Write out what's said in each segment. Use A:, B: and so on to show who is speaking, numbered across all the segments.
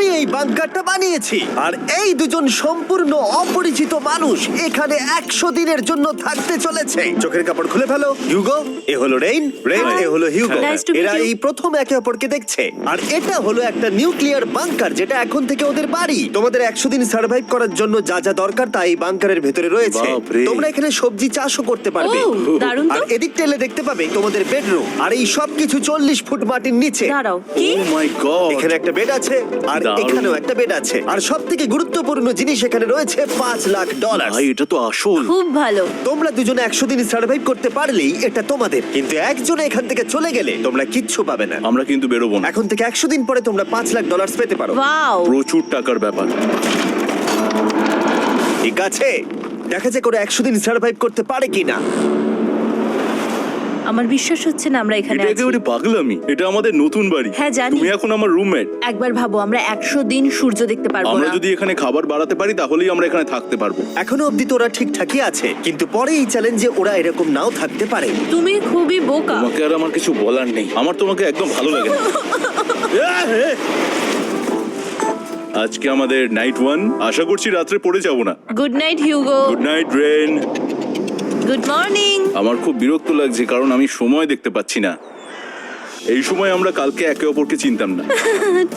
A: আমি এই বাংকারটা বানিয়েছি আর এই দুজন সম্পূর্ণ অপরিচিত মানুষ এখানে 100 দিনের জন্য থাকতে চলেছে। চোখের কাপড় খুলে ফেলো। হিউগো, এ হলো রেইন, এ হলো হিউগো।
B: Nice to meet
A: এরা
B: you.
A: এই প্রথম একে অপরকে দেখছে। আর এটা হলো একটা নিউক্লিয়ার বাংকার যেটা এখন থেকে ওদের বাড়ি। তোমাদের 100 দিন সার্ভাইভ করার জন্য যা যা দরকার তা এই বাংকারের ভেতরে রয়েছে।
C: বাপরে।
A: তোমরা এখানে সবজি চাষও করতে পারবে।
B: ও, দারুণ তো।
A: আর এদিক টেলে দেখতে পাবে তোমাদের বেডরুম। আর এই সব কিছু 40 ফুট মাটির নিচে।
B: দাঁড়াও, কি?
C: ও মাই গড,
A: এখানে একটা বেড আছে আর
C: দারুণ।
A: এখানেও একটা বেড আছে। আর সবথেকে গুরুত্বপূর্ণ জিনিস এখানে রয়েছে $5,00,000।
C: ভাই এটা তো আসল।
B: খুব ভালো।
A: তোমরা দুজনে 100 দিন সার্ভাইভ করতে পারলেই এটা তোমাদের, কিন্তু একজন এখান থেকে চলে গেলে তোমরা কিচ্ছু পাবে না।
C: আমরা কিন্তু বেরোবো না,
A: এখন থেকে 100 দিন পরে তোমরা $5,00,000 পেতে পারো।
B: ওয়াও।
C: প্রচুর টাকার ব্যাপার।
A: ঠিক আছে, দেখা যাক ওরা 100 দিন সার্ভাইভ করতে পারে কিনা।
B: আমার বিশ্বাস হচ্ছে না আমরা এখানে
C: এটা
B: আছি।
C: একেবারে পাগলামি। এটা আমাদের নতুন বাড়ি।
B: হ্যাঁ, জানি।
C: তুমি এখন আমার রুমমেট।
B: একবার ভাবো, আমরা 100 দিন সূর্য দেখতে পারবো
C: আমরা
B: না।
C: যদি এখানে খাবার বাড়াতে পারি তাহলেই আমরা এখানে থাকতে পারবো।
A: এখনো অব্দি তো ওরা ঠিকঠাকই আছে, কিন্তু পরে এই চ্যালেঞ্জে ওরা এরকম নাও থাকতে পারে।
B: তুমি খুবই বোকা।
C: তোমাকে আর আমার কিছু বলার নেই। আমার তোমাকে একদম ভালো লাগে না। আজকে আমাদের নাইট 1। আশা করছি রাত্রে পড়ে যাব না।
B: Good night Hugo.
C: Good night Ren.
B: Good morning.
C: আমার খুব বিরক্ত লাগছে কারণ আমি সময় দেখতে পাচ্ছি না। এই সময় আমরা কালকে একে অপরকে চিনতাম না,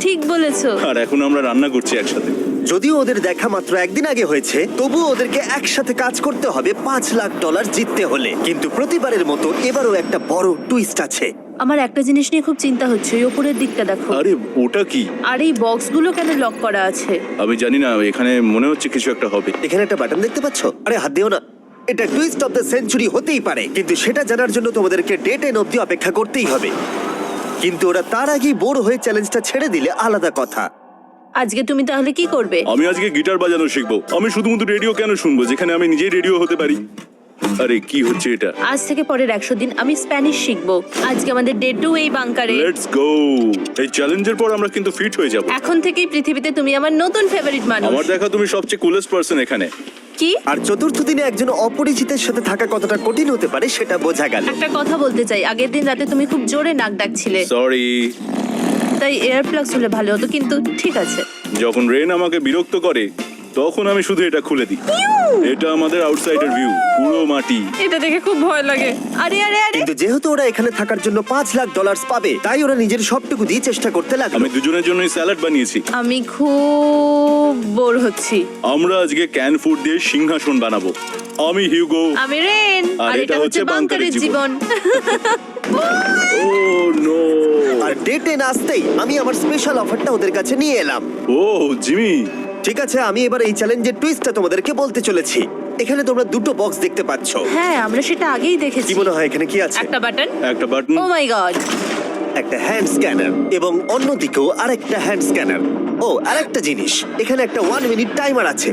B: ঠিক বলেছো।
C: আর এখন আমরা রান্না করছি একসাথে।
A: যদিও ওদের দেখা মাত্র একদিন আগে হয়েছে, তবুও ওদেরকে একসাথে কাজ করতে হবে $5,00,000 জিততে হলে। কিন্তু প্রতিবারের মতো এবারও একটা বড় টুইস্ট আছে।
B: আমার একটা জিনিস নিয়ে খুব চিন্তা হচ্ছে, ওই উপরের দিকটা দেখো।
C: আরে ওটা কি?
B: আর এই বক্সগুলো কেন লক করা আছে?
C: আমি জানি না, এখানে মনে হচ্ছে কিছু একটা হবে।
A: এখানে একটা বাটন দেখতে পাচ্ছ? আরে হাত দিও না। এটা টুইস্ট অফ দ্য সেঞ্চুরি হতেই পারে, কিন্তু সেটা জানার জন্য তোমাদেরকে ডে 10 অব্দি অপেক্ষা করতেই হবে। কিন্তু ওরা তার আগেই বোর হয়ে চ্যালেঞ্জটা ছেড়ে দিলে আলাদা কথা।
B: আজকে তুমি তাহলে কি করবে?
C: আমি আজকে গিটার বাজানো শিখবো। আমি শুধুমাত্র রেডিও কেন শুনবো যেখানে আমি নিজেই রেডিও হতে পারি? আরে কি হচ্ছে এটা?
B: আজ থেকে পরের 100 দিন আমি স্প্যানিশ শিখবো। আজকে আমাদের ডে 2 এই বাংকারে।
C: Let's go. এই চ্যালেঞ্জের পর আমরা কিন্তু ফিট হয়ে যাব।
B: এখন থেকেই পৃথিবীতে তুমি আমার নতুন ফেভারিট মানুষ।
C: আমার দেখা তুমি সবচেয়ে কুলেস্ট পারসন এখানে।
B: কি?
A: আর চতুর্থ দিনে একজন অপরিচিতের সাথে থাকা কতটা কঠিন হতে পারে সেটা বোঝা গেল।
B: একটা কথা বলতে চাই, আগের দিন রাতে তুমি খুব জোরে নাক ডাকছিলে,
C: সরি।
B: তাই এয়ার প্লাগস হলে ভালো হতো, কিন্তু ঠিক আছে।
C: যখন রেন আমাকে বিরক্ত করে তখন আমি শুধু এটা খুলে দিই। এটা আমাদের আউটসাইডার ভিউ, পুরো মাটি।
B: এটা দেখে খুব ভয় লাগে। আরে আরে আরে,
A: কিন্তু যেহেতু ওরা এখানে থাকার জন্য $5,00,000 পাবে, তাই ওরা নিজের সবটুকু দিয়ে চেষ্টা করতে লাগলো।
C: আমি দুজনের জন্যই স্যালাড বানিয়েছি।
B: আমি খুব বোর হচ্ছি।
C: আমরা আজকে ক্যান ফুড দিয়ে সিংহাসন বানাবো। আমি হিউগো।
B: আমি রেন, আর এটা হচ্ছে বাংকারের জীবন।
C: ও নো।
A: আর ডে 10 আসতেই আমি আমার স্পেশাল অফারটা ওদের কাছে নিয়ে এলাম।
C: ও জিমি।
A: ঠিক আছে, আমি এবার এই চ্যালেঞ্জের টুইস্টটা তোমাদেরকে বলতে চলেছি। এখানে তোমরা দুটো বক্স দেখতে পাচ্ছ।
B: হ্যাঁ, আমরা সেটা আগেই দেখেছি।
A: কি মনে হয় এখানে কি আছে?
B: একটা বাটন।
C: একটা বাটন।
B: O my god.
A: একটা হ্যান্ড স্ক্যানার এবং অন্যদিকেও আরেকটা হ্যান্ড স্ক্যানার। ও, আরেকটা জিনিস, এখানে একটা 1 মিনিট টাইমার আছে।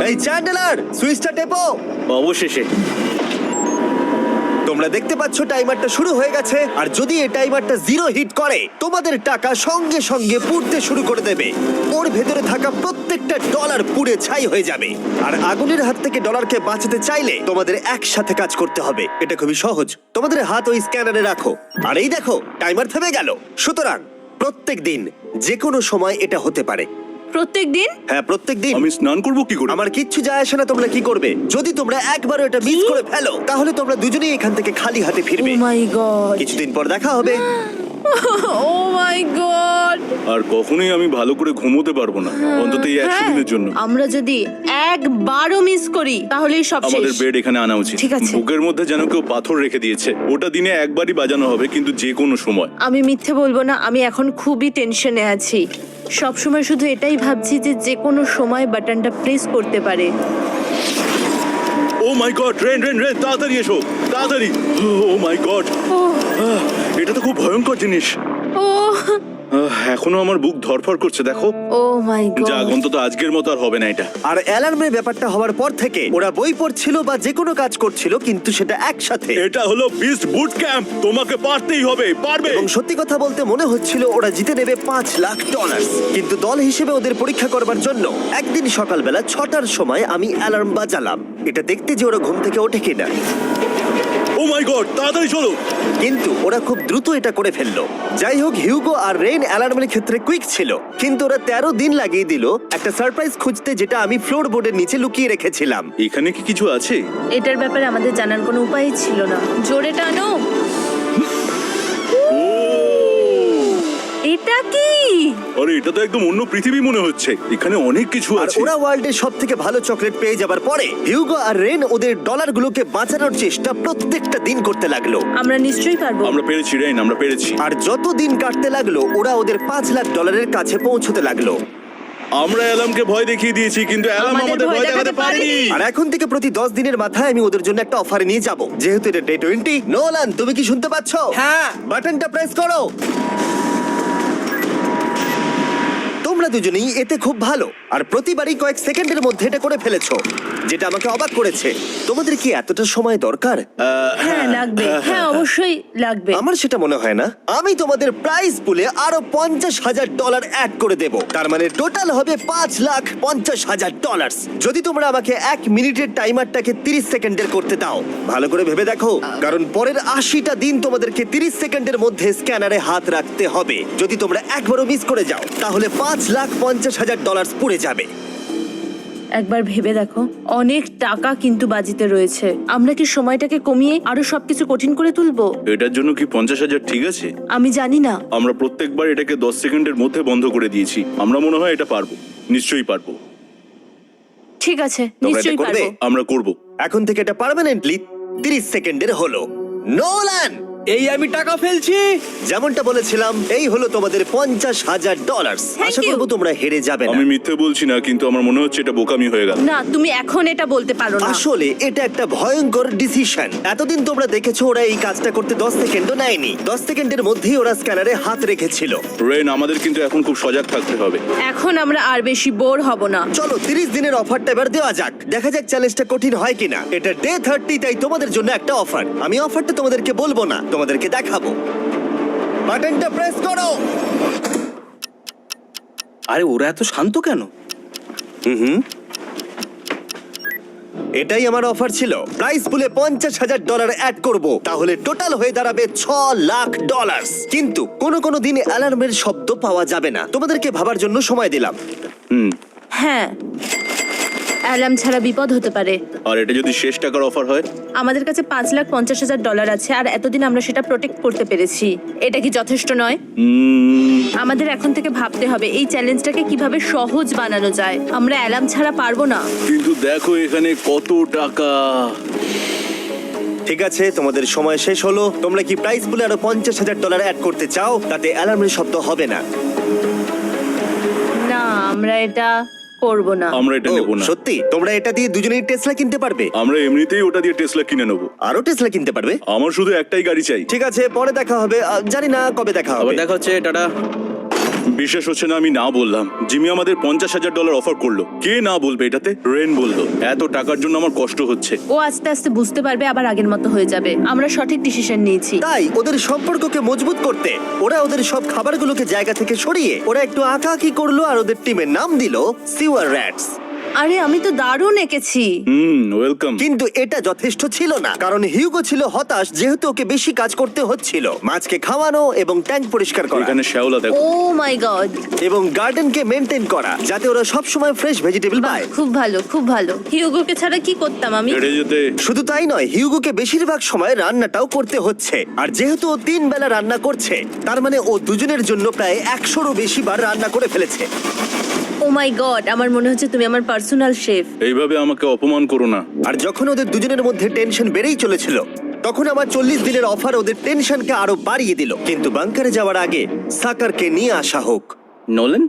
A: এই চ্যান্ডেলার, সুইচটা টেপো।
C: অবশেষে।
A: তোমরা দেখতে পাচ্ছ টাইমারটা শুরু হয়ে গেছে, আর যদি এই টাইমারটা 0 হিট করে তোমাদের টাকা সঙ্গে সঙ্গে পুড়তে শুরু করে দেবে। ওর ভেতরে থাকা প্রত্যেকটা ডলার পুড়ে ছাই হয়ে যাবে। আর আগুনের হাত থেকে ডলারকে বাঁচাতে চাইলে তোমাদের একসাথে কাজ করতে হবে। এটা খুবই সহজ। তোমাদের হাত ওই স্ক্যানারে রাখো, আর এই দেখো টাইমার থেমে গেল। সুতরাং প্রত্যেক দিন যে কোনো সময় এটা হতে পারে।
B: প্রত্যেক দিন?
A: হ্যাঁ, প্রত্যেক দিন।
C: আমি স্নান করব কি করে?
A: আমার কিচ্ছু যায় আসে না তোমরা কি করবে। যদি তোমরা একবারও এটা মিস করে ফেলো তাহলে তোমরা দুজনেই এখান থেকে খালি হাতে
B: ও
A: ফিরবে।
B: মাই গড।
A: কিছুদিন পর দেখা হবে।
B: ও মাই গড।
C: আর কখনোই আমি ভালো করে ঘুমোতে পারবো না, অন্তত এই 100 দিনের জন্য।
B: আমরা যদি একবারও মিস করি তাহলেই সব
C: আমাদের
B: শেষ।
C: বেড এখানে আনা উচিত।
B: ঠিক আছে।
C: বুকের মধ্যে যেন কেউ পাথর রেখে দিয়েছে। ওটা দিনে একবারই বাজানো হবে, কিন্তু যে কোনো সময়।
B: আমি মিথ্যে বলবো না, আমি এখন খুবই টেনশনে আছি। সব সময় শুধু এটাই ভাবছি যে যে কোনো সময় বাটনটা প্রেস করতে পারে।
C: ও my god, rain rain rain, তাড়াতাড়ি এসো, তাড়াতাড়ি। ও মাই গড,
B: ও
C: এটা তো খুব ভয়ঙ্কর জিনিস।
B: ও
C: এখনো আমার বুক ধরফর করছে, দেখো।
B: ও মাই
C: যাক,
B: গড।
C: অন্তত আজকের মতো আর হবে না এটা।
A: আর অ্যালার্মের ব্যাপারটা হওয়ার পর থেকে ওরা বই পড়ছিল বা যে কোনো কাজ করছিল, কিন্তু সেটা একসাথে।
C: এটা হলো বিস্ট বুট ক্যাম্প, তোমাকে পারতেই হবে, পারবে।
A: এবং সত্যি কথা বলতে মনে হচ্ছিল ওরা জিতে নেবে $5,00,000। কিন্তু দল হিসেবে ওদের পরীক্ষা করবার জন্য একদিন সকালবেলা 6টার সময় আমি অ্যালার্ম বাজালাম, এটা দেখতে যে ওরা ঘুম থেকে ওঠে কিনা।
C: ও মাই গড, তাড়াতাড়ি চলো।
A: কিন্তু ওরা খুব দ্রুত এটা করে ফেললো। যাই হোক, হিউগো আর রেইন অ্যালার্মের ক্ষেত্রে কুইক ছিল, কিন্তু ওরা 13 দিন লাগিয়ে দিল একটা সারপ্রাইজ খুঁজতে, যেটা আমি ফ্লোর বোর্ডের নিচে লুকিয়ে রেখেছিলাম।
C: এখানে কি কিছু আছে?
B: এটার ব্যাপারে আমাদের জানার কোনো উপায়ই ছিল না। জোরে টানো। এটা কি?
C: আরে এটা তো একদম অন্য পৃথিবী মনে হচ্ছে, এখানে অনেক কিছু
A: আর
C: আছে।
A: ওরা ওয়ার্ল্ডের সব থেকে ভালো চকলেট পেয়ে যাবার পরে হিউগো আর রেন ওদের ডলারগুলোকে বাঁচানোর চেষ্টা প্রত্যেকটা দিন করতে লাগলো।
B: আমরা নিশ্চয়ই পারবো।
C: আমরা পেরেছি রেইন, আমরা পেরেছি।
A: আর যত দিন কাটতে লাগলো ওরা ওদের $5,00,000 কাছে পৌঁছতে লাগলো।
C: আমরা অ্যালামকে ভয় দেখিয়ে দিয়েছি, কিন্তু অ্যালাম
B: আমাদের
C: আমাদের
B: ভয়
C: ভয় দেখাতে
B: দেখাতে
C: পারেনি।
B: পারেনি।
A: আর এখন থেকে প্রতি 10 দিনের মাথায় আমি ওদের জন্য একটা অফার নিয়ে যাব, যেহেতু এটা ডে 20। নোলান, তুমি কি শুনতে পাচ্ছ?
D: হ্যাঁ।
A: বাটনটা প্রেস করো। তোমরা দুজনেই এতে খুব ভালো, আর প্রতিবারই কয়েক সেকেন্ডের মধ্যে এটা করে ফেলেছো, যেটা আমাকে অবাক করেছে। তোমাদের কি এতটা সময় দরকার?
B: হ্যাঁ লাগবে, হ্যাঁ অবশ্যই লাগবে।
A: আমার সেটা মনে হয় না। আমি তোমাদের প্রাইস পুলে আরো $50,000 অ্যাড করে দেব, তার মানে টোটাল হবে $5,50,000। যদি তোমরা আমাকে 1 মিনিটের টাইমারটাকে 30 সেকেন্ডের করতে দাও। ভালো করে ভেবে দেখো, কারণ পরের 80টা দিন তোমাদেরকে 30 সেকেন্ডের মধ্যে স্ক্যানারে হাত রাখতে হবে। যদি তোমরা একবারও মিস করে যাও, তাহলে $5,50,000 পুড়ে যাবে।
B: একবার ভেবে দেখো, অনেক টাকা কিন্তু বাজিতে রয়েছে। আমরা কি সময়টাকে কমিয়ে আরো সবকিছু কঠিন করে তুলবো?
C: এটার জন্য কি 50,000 ঠিক আছে?
B: আমি জানি না।
C: আমরা প্রত্যেকবার এটাকে 10 সেকেন্ডের মধ্যে বন্ধ করে দিয়েছি। আমরা মনে হয় এটা পারবো, নিশ্চয়ই পারবো।
B: ঠিক আছে,
A: এটা
B: নিশ্চয়ই
A: করবে?
B: পারবো।
C: আমরা করব।
A: এখন থেকে এটা পার্মানেন্টলি 30 সেকেন্ডের হলো। নোলান,
D: এই আমি টাকা ফেলছি।
A: যেমনটা বলেছিলাম, এই হলো তোমাদের $50,000।
B: Thank
A: Asha
B: you.
A: করবো তোমরা হেরে যাবে না।
C: আমি মিথ্যে বলছি না, কিন্তু আমার মনে হচ্ছে এটা বোকামি হয়ে গেল।
B: না, তুমি এখন এটা বলতে পারো না।
A: আসলে এটা একটা ভয়ঙ্কর ডিসিশন। এতদিন তোমরা দেখেছো ওরা এই কাজটা করতে 10 সেকেন্ডও নেয়নি। 10 সেকেন্ডের মধ্যেই ওরা স্ক্যানারে হাত রেখেছিল।
C: রেন, আমাদের কিন্তু এখন খুব সজাগ থাকতে হবে।
B: এখন আমরা আর বেশি বোর হব না।
A: চলো 30 দিনের অফারটা এবার দেওয়া যাক, দেখা যাক চ্যালেঞ্জটা কঠিন হয় কিনা। এটা ডে 30, তাই তোমাদের জন্য একটা অফার। আমি অফারটা তোমাদেরকে বলবো না, তোমাদেরকে দেখাবো। বাটনটা প্রেস করো।
D: আরে ওরা এত শান্ত কেন?
A: এটাই আমার অফার ছিল। প্রাইস পুলে $50,000 অ্যাড করব, তাহলে টোটাল হয়ে দাঁড়াবে $6,00,000। কিন্তু কোনো দিন অ্যালার্মের শব্দ পাওয়া যাবে না। তোমাদেরকে ভাবার জন্য সময় দিলাম।
B: হ্যাঁ, অ্যালার্ম ছাড়া বিপদ হতে পারে।
C: আর এটা যদি শেষ টাকার অফার হয়?
B: আমাদের কাছে $5,50,000 আছে, আর এতদিন আমরা সেটা প্রোটেক্ট করতে পেরেছি। এটা কি যথেষ্ট নয়? আমাদের এখন থেকে ভাবতে হবে এই চ্যালেঞ্জটাকে কিভাবে সহজ বানানো যায়। আমরা অ্যালার্ম ছাড়া পারবো না।
C: কিন্তু দেখো এখানে কত টাকা।
A: ঠিক আছে, তোমাদের সময় শেষ হলো। তোমরা কি প্রাইস পুলে আরো $50,000 অ্যাড করতে চাও? তাতে অ্যালার্মের শব্দ হবে না।
B: না, আমরা এটা করব না।
C: আমরা এটা
A: ও,
C: নেব না।
A: সত্যি? তোমরা এটা দিয়ে দুজনেই টেসলা কিনতে পারবে?
C: আমরা এমনিতেই ওটা দিয়ে টেসলা কিনে নেবো।
A: আরো টেসলা কিনতে পারবে?
C: আমার শুধু একটাই গাড়ি চাই।
A: ঠিক আছে, পরে দেখা হবে। জানি না কবে দেখা
D: আবার
A: হবে।
D: দেখা হচ্ছে, টাটা।
C: বিশ্বাস হচ্ছে না আমি না বললাম। জিমি আমাদের $50,000 অফার করলো। কে না বলবে এটাতে? রেন বললো। এত টাকার জন্য আমার কষ্ট হচ্ছে।
B: ও আস্তে আস্তে বুঝতে পারবে, আবার আগের মতো হয়ে যাবে। আমরা সঠিক ডিসিশন নিয়েছি।
A: তাই ওদের সম্পর্ককে মজবুত করতে ওরা ওদের সব খাবারগুলোকে জায়গা থেকে সরিয়ে ওরা একটু আঁকাআঁকি করলো, আর ওদের টিমের নাম দিল সিওয়ার র্যাটস।
B: আরে আমি তো দারুণ এঁকেছি।
C: ওয়েলকাম।
A: কিন্তু এটা যথেষ্ট ছিল না, কারণ হিউগো ছিল হতাশ, যেহেতু ওকে বেশি কাজ করতে হচ্ছিল। মাছকে খাওয়ানো এবং ট্যাঙ্ক পরিষ্কার করা
C: এখানে শ্যাওলা দেখো।
B: ও মাই গড,
A: এবং গার্ডেনকে মেনটেন করা, যাতে ওরা সব সময় ফ্রেশ ভেজিটেবল পায়।
B: খুব ভালো, খুব ভালো। হিউগোকে ছাড়া কি করতাম আমি?
C: হেঁটে যেতে।
A: শুধু তাই নয়, হিউগোকে বেশিরভাগ সময় রান্নাটাও করতে হচ্ছে। আর যেহেতু ও 3 বেলা রান্না করছে, তার মানে ও দুজনের জন্য প্রায় 100রও বেশি বার রান্না করে ফেলেছে।
B: ও মাই গড, আমার মনে হচ্ছে তুমি আমার পার্সোনাল শেফ।
C: এইভাবে আমাকে অপমান করো না।
A: আর যখন ওদের দুজনের মধ্যে টেনশন বেড়েই চলেছিল, তখন আমার 40 দিনের অফার ওদের টেনশনকে আরো বাড়িয়ে দিল। কিন্তু বাংকারে যাওয়ার আগে সাকারকে নিয়ে আসা হোক।
D: নোলেন?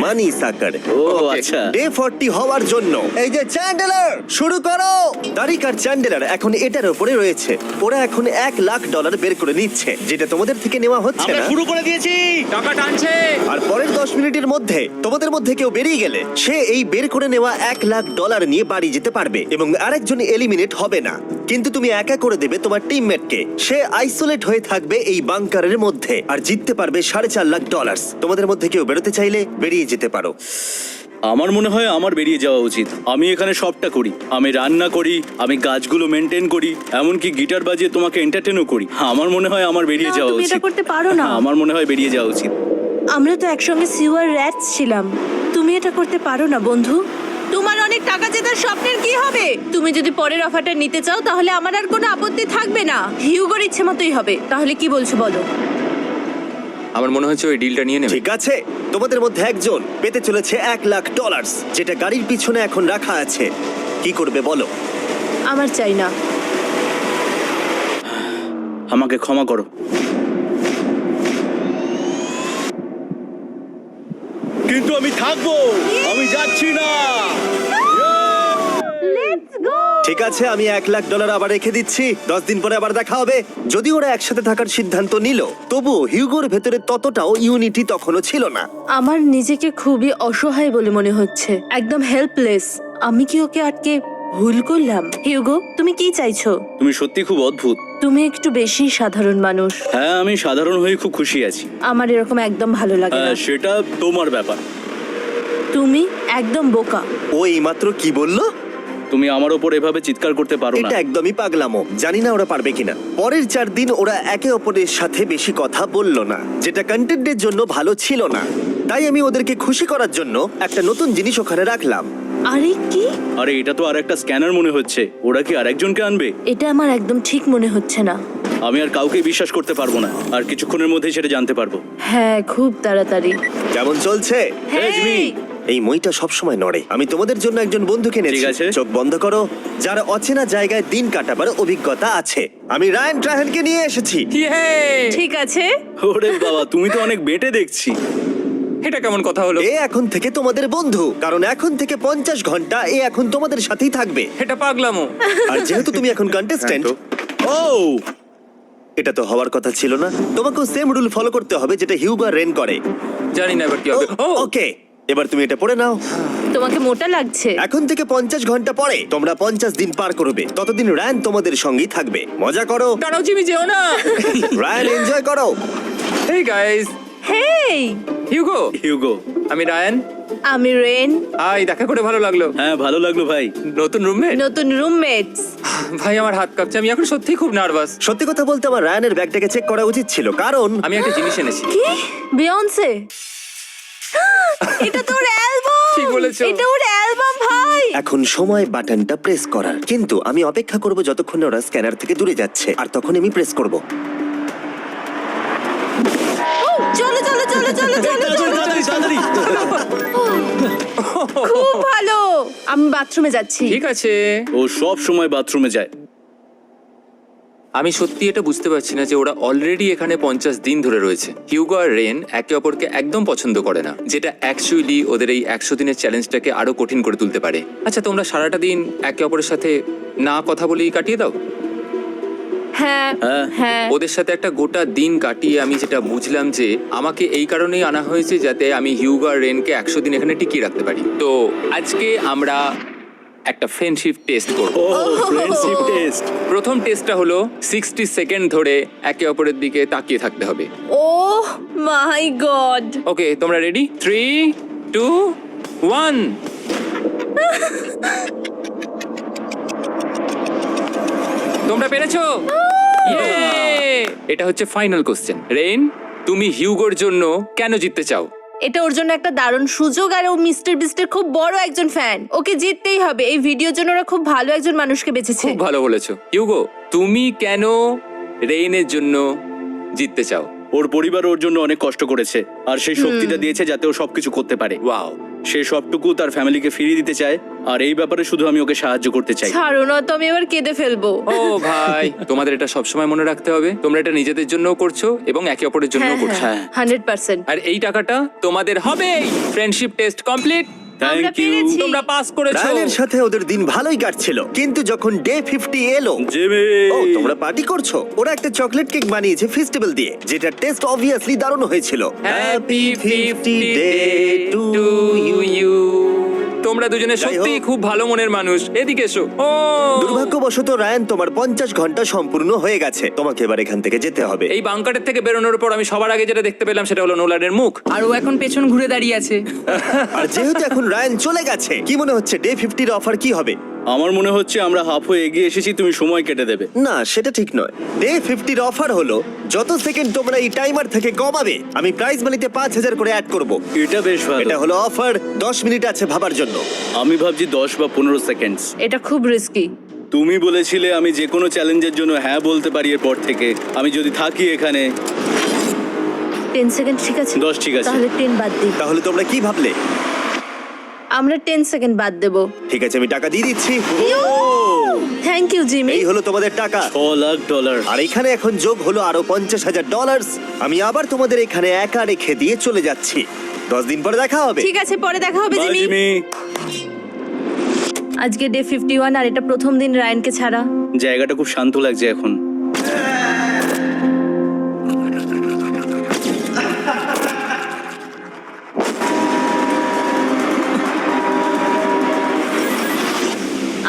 A: মানি সাকার।
D: ও আচ্ছা।
A: ডে 40 হওয়ার জন্য এই যে চ্যান্ডেলার শুরু করো। তারিক আর চ্যান্ডেলার এখন এটার উপরে রয়েছে। ওরা এখন $1,00,000 বের করে নিচ্ছে, যেটা তোমাদের থেকে নেওয়া হচ্ছে
D: আমরা
A: না।
D: শুরু করে দিয়েছি, টাকা টানছে।
A: আর পরের 10 মিনিটের মধ্যে তোমাদের মধ্যে কেউ বেরিয়ে গেলে সে এই বের করে নেওয়া $1,00,000 নিয়ে বাড়ি যেতে পারবে, এবং আরেকজন এলিমিনেট হবে না। কিন্তু তুমি একা করে দেবে তোমার টিমমেটকে। সে আইসোলেট হয়ে থাকবে এই বাংকারের মধ্যে, আর জিততে পারবে $4.5 লাখ। তোমাদের মধ্যে কেউ বেরোতে চাইলে বেরিয়ে যেতে পারো।
C: আমার মনে হয় আমার বেরিয়ে যাওয়া উচিত। আমি এখানে সবটা করি, আমি রান্না করি, আমি গাছগুলো মেনটেন করি, এমনকি গিটার বাজিয়ে তোমাকে এন্টারটেনও করি। আমার মনে হয় আমার বেরিয়ে
B: না,
C: যাওয়া
B: তুমি এটা
C: উচিত।
B: করতে পারো না।
C: আমার মনে হয় বেরিয়ে যাওয়া উচিত।
B: আমরা তো একসঙ্গে সিওয়ার র্যাটস ছিলাম। তুমি এটা করতে পারো না বন্ধু। তোমার অনেক টাকা জেতার স্বপ্নের কি হবে? তুমি যদি পরের অফারটা নিতে চাও তাহলে আমার আর কোনো আপত্তি থাকবে না। হিউগোর ইচ্ছে মতোই হবে। তাহলে কি বলছো বলো?
E: আমার মনে হচ্ছে ওই ডিলটা নিয়ে নেবে।
A: ঠিক আছে, তোমাদের মধ্যে একজন পেতে চলেছে $1,00,000, যেটা গাড়ির পিছনে এখন রাখা আছে। কি করবে বলো?
B: আমার চাই না।
C: আমাকে ক্ষমা করো। কিন্তু আমি থাকবো, আমি যাচ্ছি না।
A: ঠিক আছে, আমি $1,00,000 আবার রেখে দিচ্ছি। 10 দিন পরে আবার দেখা হবে। যদি ওরা একসাথে থাকার সিদ্ধান্ত নিল, তবুও হিউগোর ভেতরে ততটাও ইউনিটি তখনও ছিল না।
B: আমার নিজেকে খুবই অসহায় বলে মনে হচ্ছে, একদম হেল্পলেস। আমি কি ওকে আটকে ভুল করলাম? হিউগো, তুমি কি চাইছো?
C: তুমি সত্যি খুব অদ্ভুত।
B: তুমি একটু বেশি সাধারণ মানুষ।
C: হ্যাঁ, আমি সাধারণ হয়ে খুব খুশি আছি।
B: আমার এরকম একদম ভালো লাগে না।
C: সেটা তোমার ব্যাপার।
B: তুমি একদম বোকা।
A: ও এইমাত্র কি বললো?
C: তুমি আমার ওপর এভাবে চিৎকার করতে পারো না।
A: এটা একদমই পাগলামো। জানি না ওরা পারবে কিনা। পরের 4 দিন ওরা একে অপরের সাথে বেশি কথা বলল না, যেটা কন্টেন্টের জন্য ভালো ছিল না। তাই আমি ওদেরকে খুশি করার জন্য একটা নতুন জিনিস ওখানে রাখলাম।
B: আরে কি?
C: আরে এটা তো আর একটা স্ক্যানার মনে হচ্ছে। ওরা কি আরেকজনকে আনবে?
B: এটা আমার একদম ঠিক মনে হচ্ছে না।
C: আমি আর কাউকে বিশ্বাস করতে পারবো না। আর কিছুক্ষণের মধ্যেই সেটা জানতে পারবো।
B: হ্যাঁ, খুব তাড়াতাড়ি।
A: কেমন চলছে?
C: জিমি।
A: এই মইটা সবসময় নড়ে। আমি তোমাদের জন্য একজন বন্ধুকে এনেছি।
C: ঠিক আছে।
A: চোখ বন্ধ করো। যার অচেনা জায়গায় দিন কাটাবার অভিজ্ঞতা আছে। আমি রায়ান ট্রাহেনকে নিয়ে এসেছি।
E: ইয়ে!
B: ঠিক আছে।
C: ওরে বাবা, তুমি তো অনেক বেটে দেখছি।
E: এটা কেমন কথা হলো?
A: এ এখন থেকে তোমাদের বন্ধু, কারণ এখন থেকে 50 ঘন্টা এ এখন তোমাদের সাথেই থাকবে।
E: এটা পাগলামো।
A: আর যেহেতু তুমি এখন কন্টেস্ট্যান্ট,
C: ও
A: এটা তো হওয়ার কথা ছিল না। তোমাকেও সেম রুল ফলো করতে হবে যেটা হিউগো আর রেন করে।
E: জানি না এবার কি হবে। ও
A: ওকে, এবার তুমি এটা পড়ে নাও।
B: তোমাকে মোটা লাগছে।
A: এখন থেকে 50 ঘন্টা পরে তোমরা 50 দিন পার করবে। ততদিন রায়ান তোমাদের সঙ্গেই থাকবে। মজা করো,
E: দাঁড়াও জিমি, যেও না।
A: রায়ান এনজয় করো।
E: হেই গাইস,
B: হেই,
E: হিউগো।
C: হিউগো।
E: আমি রায়ান।
B: আমি রেন।
E: হাই, দেখা করে ভালো লাগলো।
C: হ্যাঁ, ভালো লাগলো ভাই।
E: নতুন রুমমেট।
B: নতুন রুমমেটস।
E: ভাই আমার হাত কাঁপছে, আমি এখন সত্যিই খুব নার্ভাস।
A: সত্যি কথা বলতে আমার রায়ানের ব্যাগটাকে চেক করা উচিত ছিল, কারণ
E: আমি একটা জিনিস এনেছি।
B: কি? বিয়ন্সে? এটা তো ওর অ্যালবাম।
E: ঠিক বলেছো।
B: এটা ওর অ্যালবাম ভাই।
A: এখন সময় বাটনটা প্রেস করার। কিন্তু আমি অপেক্ষা করব যতক্ষণ না ওরা স্ক্যানার থেকে দূরে যাচ্ছে, আর তখন আমি প্রেস করব।
B: চলো চলো চলো চলো চলো চলো।
C: তাড়াতাড়ি।
B: খুব ভালো। আমি বাথরুমে যাচ্ছি।
E: ঠিক আছে।
C: ও সব সময় বাথরুমে যায়।
E: আমি সত্যি এটা বুঝতে পারছি না যে ওরা অলরেডি এখানে 50 দিন ধরে রয়েছে। হিউগো আর রেন একে অপরকে একদম পছন্দ করে না, যেটা অ্যাকচুয়ালি ওদের এই 100 দিনের চ্যালেঞ্জটাকে আরো কঠিন করে তুলতে পারে। আচ্ছা, তোমরা সারাটা দিন একে অপরের সাথে না কথা বলেই কাটিয়ে দাও?
B: হ্যাঁ
C: হ্যাঁ।
B: হ্যাঁ।
E: ওদের সাথে একটা গোটা দিন কাটিয়ে আমি যেটা বুঝলাম যে আমাকে এই কারণেই আনা হয়েছে যাতে আমি হিউগো আর রেনকে 100 দিন এখানে টিকিয়ে রাখতে পারি। তো আজকে আমরা একটা ফ্রেন্ডশিপ টেস্ট করব।
C: ও ফ্রেন্ডশিপ টেস্ট।
E: প্রথম টেস্টটা হলো 60 সেকেন্ড ধরে একে অপরের দিকে তাকিয়ে থাকতে হবে।
B: ওহ মাই গড।
E: ওকে, তোমরা রেডি? 3, 2, 1। তোমরা পেরেছো? Yay! এটা হচ্ছে ফাইনাল কোশ্চেন। রেইন, তুমি হিউগোর জন্য কেন জিততে চাও?
B: এটা ওর জন্য একটা দারুণ সুযোগ, আর ও মিস্টার বিস্টের খুব বড় একজন ফ্যান। ওকে জিততেই হবে। এই ভিডিওর জন্য ওরা খুব ভালো একজন মানুষকে বেঁচেছে।
E: খুব ভালো বলেছো। হিউগো, তুমি কেন রেইনের জন্য জিততে চাও?
C: ওর পরিবার ওর জন্য অনেক কষ্ট করেছে, আর সেই শক্তিটা দিয়েছে যাতে ও সবকিছু করতে পারে।
E: ওয়াও।
C: সে সবটুকু তার ফ্যামিলিকে ফিরিয়ে দিতে চায়, আর এই ব্যাপারে শুধু আমি ওকে সাহায্য করতে চাই।
B: ছাড়ো না তো, আমি এবার কেঁদে ফেলবো।
E: ও ভাই, তোমাদের এটা সবসময় মনে রাখতে হবে। তোমরা এটা নিজেদের জন্যও করছো এবং একে অপরের জন্যও করছো।
B: হ্যাঁ 100%।
E: আর এই টাকাটা তোমাদের হবেই। Friendship test complete.
B: আমরা
C: থ্যাংক ইউ।
B: পেরেছি।
E: তোমরা পাস করেছো।
A: রায়ানের সাথে ওদের দিন ভালোই কাটছিল, কিন্তু যখন ডে 50 এলো,
C: জিমি।
A: ও তোমরা পার্টি করছো। ওরা একটা চকলেট কেক বানিয়েছে ফেস্টিভ্যাল দিয়ে, যেটা টেস্ট অবভিয়াসলি দারুণ হয়েছিল।
E: Happy 50 day to you. তোমরা দুজনে
A: যাই
E: সত্যি
A: হোক।
E: খুব ভালো মনের মানুষ, এদিকে এসো। ও
A: দুর্ভাগ্যবশত রায়ান, তোমার 50 ঘন্টা সম্পূর্ণ হয়ে গেছে। তোমাকে এবার এখান থেকে যেতে হবে।
E: এই বাংকারের থেকে বেরোনোর পর আমি সবার আগে যেটা দেখতে পেলাম সেটা হলো নোলানের মুখ।
F: আর ও এখন পেছন ঘুরে দাঁড়িয়ে আছে।
A: আর যেহেতু এখন রায়ান চলে গেছে, কি মনে হচ্ছে ডে 50 এর অফার কি হবে?
C: আমার মনে হচ্ছে আমরা হাফ হয়ে এগিয়ে এসেছি, তুমি সময় কেটে দেবে।
A: না, সেটা ঠিক নয়। ডে 50 এর অফার হলো যত সেকেন্ড তোমরা এই টাইমার থেকে কমাবে, আমি প্রাইজ মানিতে 5000 করে অ্যাড করব।
C: এটা বেশ ভালো।
A: এটা হলো অফার। 10 মিনিট আছে ভাবার জন্য।
C: আমি ভাবছি 10 বা 15 সেকেন্ডস।
B: এটা খুব রিস্কি।
C: তুমি বলেছিলে আমি যে কোনো চ্যালেঞ্জের জন্য হ্যাঁ বলতে পারি এরপর থেকে। আমি যদি থাকি এখানে
B: 10 সেকেন্ড ঠিক আছে?
C: 10 ঠিক আছে।
B: তাহলে 10 বাদ দিই।
A: তাহলে তোমরা কি ভাবলে?
B: আমরা 10 সেকেন্ড বাদ দেব।
A: ঠিক আছে, আমি টাকা দিয়ে দিচ্ছি।
B: Thank you Jimmy.
A: এই হলো তোমাদের টাকা।
C: $6 লাখ।
A: আর এখানে এখন যোগ হলো আরো $50,000। আমি আবার তোমাদের এখানে একা রেখে দিয়ে চলে যাচ্ছি। 10 দিন পরে দেখা হবে।
B: ঠিক আছে, পরে দেখা হবে
C: বাই,
B: জিমি।
C: জিমি।
B: আজকে ডে 51 আর এটা প্রথম দিন রায়ানকে ছাড়া।
C: জায়গাটা খুব শান্ত লাগছে এখন।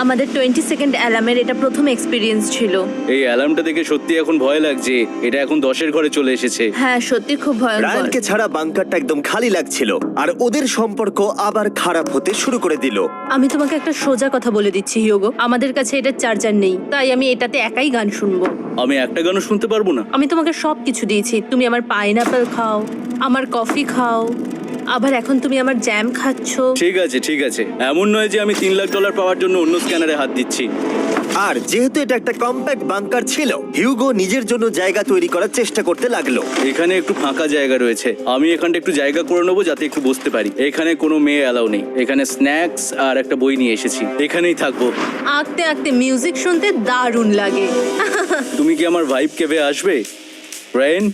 B: আমাদের 20 সেকেন্ড অ্যালার্মের এটা প্রথম এক্সপিরিয়েন্স ছিল।
C: এই অ্যালার্মটা দেখে সত্যি এখন ভয় লাগছে। এটা এখন 10-এর ঘরে চলে এসেছে।
B: হ্যাঁ, সত্যি খুব ভয়ঙ্কর।
A: রায়ানকে ছাড়া বাংকারটা একদম খালি লাগছিল, আর ওদের সম্পর্ক আবার খারাপ হতে শুরু করে দিল।
B: আমি তোমাকে একটা সোজা কথা বলে দিচ্ছি হিয়োগো, আমাদের কাছে এটা চার্জার নেই, তাই আমি এটাতে একাই গান শুনবো।
C: আমি একটা গানও শুনতে পারবো না।
B: আমি তোমাকে সব কিছু দিয়েছি, তুমি আমার পাইনাপেল খাও, আমার কফি খাও, আবার এখন তুমি আমার জ্যাম খাচ্ছো।
C: ঠিক আছে, ঠিক আছে। এমন নয় যে আমি $3 লাখ পাওয়ার জন্য অন্য স্ক্যানারে হাত দিচ্ছি।
A: আর যেহেতু এটা একটা কম্প্যাক্ট বাংকার ছিল, হিউগো নিজের জন্য জায়গা তৈরি করার চেষ্টা করতে লাগলো।
C: এখানে একটু ফাঁকা জায়গা রয়েছে, আমি এখানটা একটু জায়গা করে নেবো যাতে একটু বসতে পারি। এখানে কোনো মেয়ে অ্যালাউ নেই। এখানে স্ন্যাক্স আর একটা বই নিয়ে এসেছি, এখানেই থাকবো।
B: আঁকতে আঁকতে মিউজিক শুনতে দারুণ লাগে।
C: তুমি কি আমার ভাইব কেবে আসবে ব্রায়ান?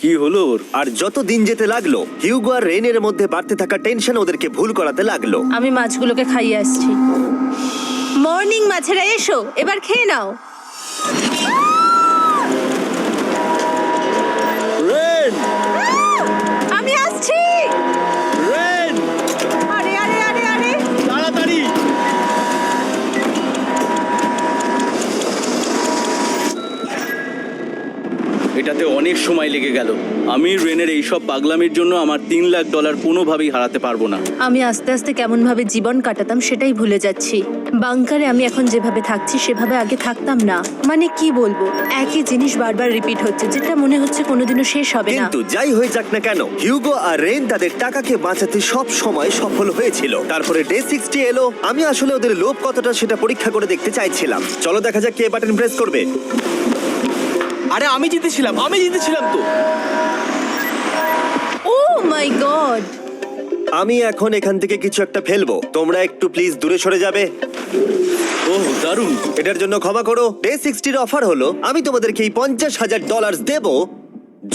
C: কি হলো ওর?
A: আর যত দিন যেতে লাগলো, হিউগো আর রেনের মধ্যে বাড়তে থাকা টেনশন ওদেরকে ভুল করাতে লাগলো।
B: আমি মাছগুলোকে খাইয়ে আসছি। মর্নিং মাছেরা, এসো এবার খেয়ে নাও।
A: রেন!
B: আমি আসছি।
A: রেন!
B: আরে আরে আরে আরে,
A: তাড়াতাড়ি!
C: এটাতে অনেক সময় লেগে গেল। আমি রেনের এইসব পাগলামির জন্য আমার $3 লাখ কোনোভাবেই হারাতে পারবো না।
B: আমি আস্তে আস্তে কেমন ভাবে জীবন কাটাতাম সেটাই ভুলে যাচ্ছি। বাংকারে আমি এখন যেভাবে থাকছি সেভাবে আগে থাকতাম না। মানে কি বলবো, একই জিনিস বারবার রিপিট হচ্ছে, যেটা মনে হচ্ছে কোনোদিনও শেষ হবে না।
A: কিন্তু যাই হয়ে যাক না কেন, হিউগো আর রেন তাদের টাকাকে বাঁচাতে সব সময় সফল হয়েছিল। তারপরে ডে 60 এলো। আমি আসলে ওদের লোভ কতটা সেটা পরীক্ষা করে দেখতে চাইছিলাম। চলো দেখা যাক কে বাটন প্রেস করবে।
D: আরে আমি জিতেছিলাম তো।
B: ও মাই গড!
A: আমি এখন এখান থেকে কিছু একটা ফেলবো। তোমরা একটু প্লিজ দূরে সরে যাবে।
C: ওহ, দারুণ।
A: এটার জন্য ক্ষমা করো। ডে 60 অফার হলো আমি তোমাদেরকে এই $50,000 দেব